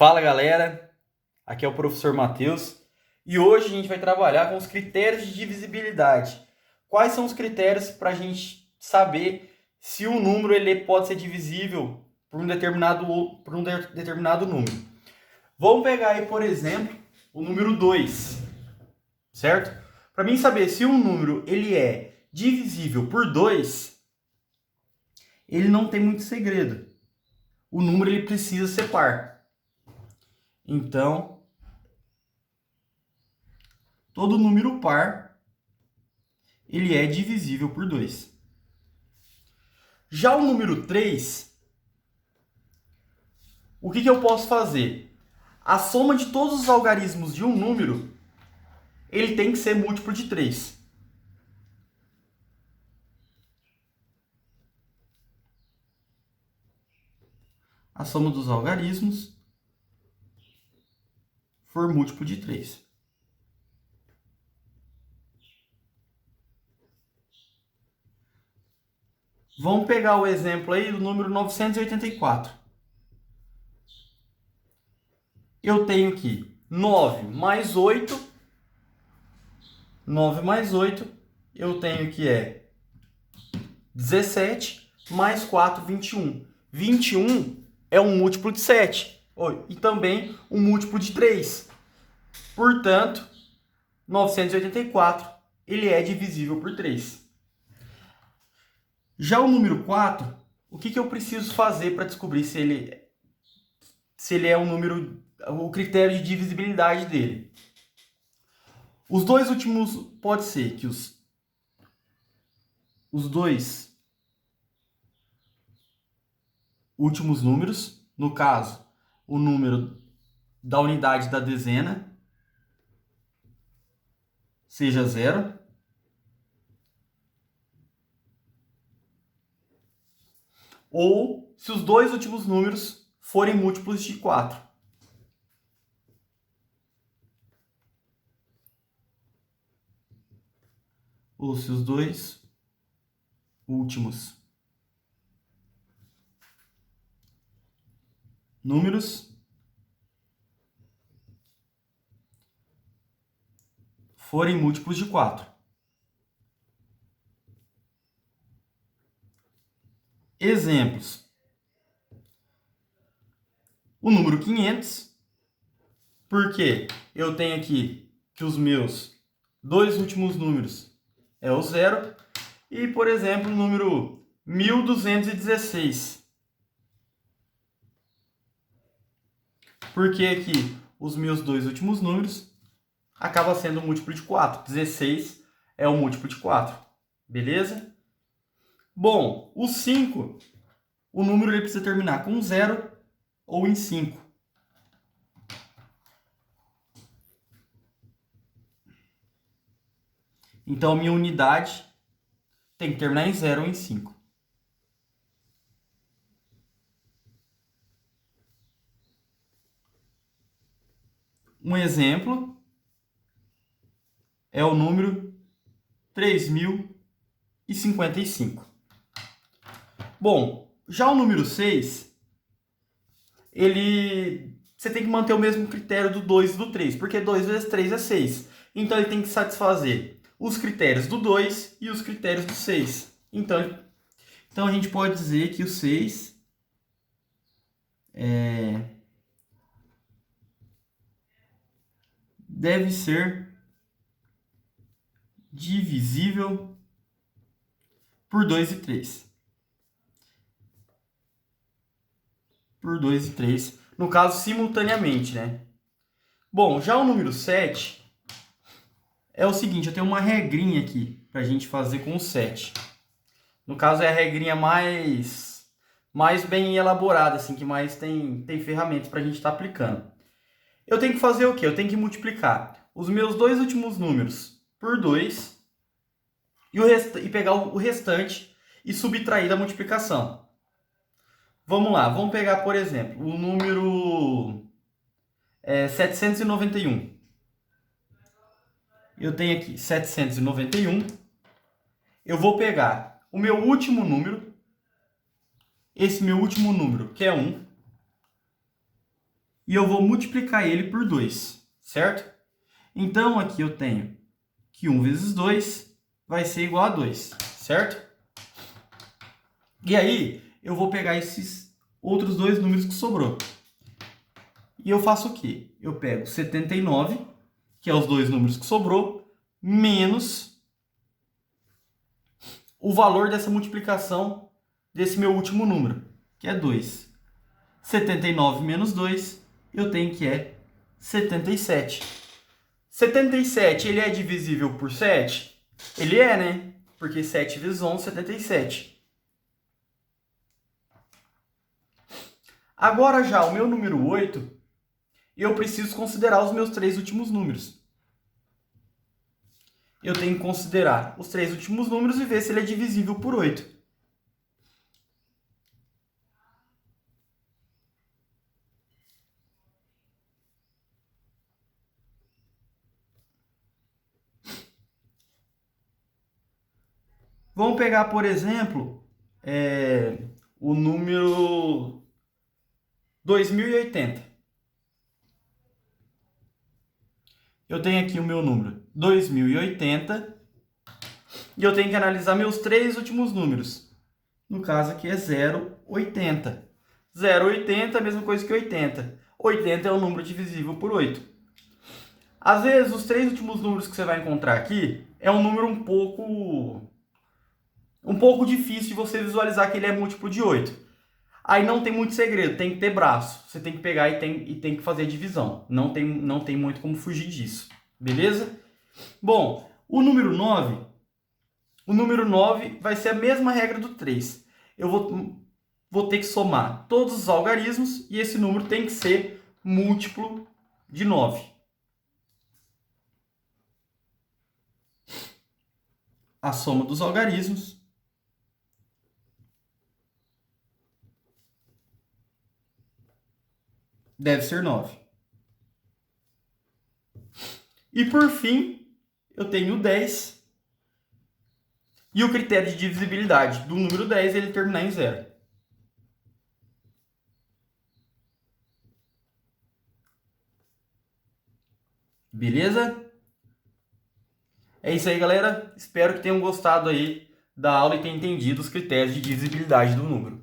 Fala galera, aqui é o professor Matheus e hoje a gente vai trabalhar com os critérios de divisibilidade. Quais são os critérios para a gente saber se um número ele pode ser divisível por um determinado número? Vamos pegar aí, por exemplo, o número 2, certo? Para mim saber se um número ele é divisível por 2, ele não tem muito segredo. O número ele precisa ser par. Então, todo número par, ele é divisível por 2. Já o número 3, o que eu posso fazer? A soma de todos os algarismos de um número, ele tem que ser múltiplo de 3. A soma dos algarismos for múltiplo de 3. Vamos pegar o exemplo aí do número 984. Eu tenho aqui 9 mais 8. 9 mais 8, eu tenho que é 17 mais 4, 21. 21 é um múltiplo de 7 e também um múltiplo de 3. Portanto, 984 ele é divisível por 3. Já o número 4, o que eu preciso fazer para descobrir se ele é um número, o critério de divisibilidade dele? Os dois últimos, pode ser que os dois últimos números, no caso, o número da unidade da dezena, seja 0. Ou se os dois últimos números forem múltiplos de 4. Ou se os dois últimos números forem múltiplos de 4. Exemplos. O número 500, porque eu tenho aqui que os meus dois últimos números é o 0. E, por exemplo, o número 1216. Porque aqui os meus dois últimos números acaba sendo um múltiplo de 4. 16 é um múltiplo de 4. Beleza? Bom, o 5, o número ele precisa terminar com 0 ou em 5. Então, a minha unidade tem que terminar em 0 ou em 5. Um exemplo é o número 3055. Bom, já o número 6, você tem que manter o mesmo critério do 2 e do 3, porque 2 vezes 3 é 6. Então, ele tem que satisfazer os critérios do 2 e os critérios do 6. Então a gente pode dizer que o 6 deve ser divisível por 2 e 3. Por 2 e 3, no caso, simultaneamente, né? Bom, já o número 7 é o seguinte, eu tenho uma regrinha aqui para a gente fazer com o 7. No caso, é a regrinha mais bem elaborada, assim, que mais tem ferramentas para a gente estar aplicando. Eu tenho que fazer o quê? Eu tenho que multiplicar os meus dois últimos números por 2 e pegar o restante e subtrair da multiplicação. Vamos lá, vamos pegar, por exemplo, o número 791. Eu tenho aqui 791. Eu vou pegar o meu último número, esse meu último número, que é 1, e eu vou multiplicar ele por 2, certo? Então, aqui eu tenho que 1 vezes 2 vai ser igual a 2, certo? E aí, eu vou pegar esses outros dois números que sobrou. E eu faço o quê? Eu pego 79, que é os dois números que sobrou, menos o valor dessa multiplicação desse meu último número, que é 2. 79 menos 2, eu tenho que é 77. 77, ele é divisível por 7? Ele é, né? Porque 7 vezes 11, 77. Agora já o meu número 8, eu preciso considerar os meus três últimos números. Eu tenho que considerar os três últimos números e ver se ele é divisível por 8. Vamos pegar, por exemplo, o número 2080. Eu tenho aqui o meu número 2080 e eu tenho que analisar meus três últimos números. No caso aqui é 0,80. 0,80 é a mesma coisa que 80. 80 é um número divisível por 8. Às vezes, os três últimos números que você vai encontrar aqui é um número um pouco difícil de você visualizar que ele é múltiplo de 8. Aí não tem muito segredo, tem que ter braço. Você tem que pegar e tem que fazer a divisão. Não tem muito como fugir disso. Beleza? Bom, o número 9 vai ser a mesma regra do 3. Eu vou ter que somar todos os algarismos e esse número tem que ser múltiplo de 9. A soma dos algarismos deve ser 9. E por fim, eu tenho o 10. E o critério de divisibilidade do número 10 é ele terminar em 0. Beleza? É isso aí, galera. Espero que tenham gostado aí da aula e tenham entendido os critérios de divisibilidade do número.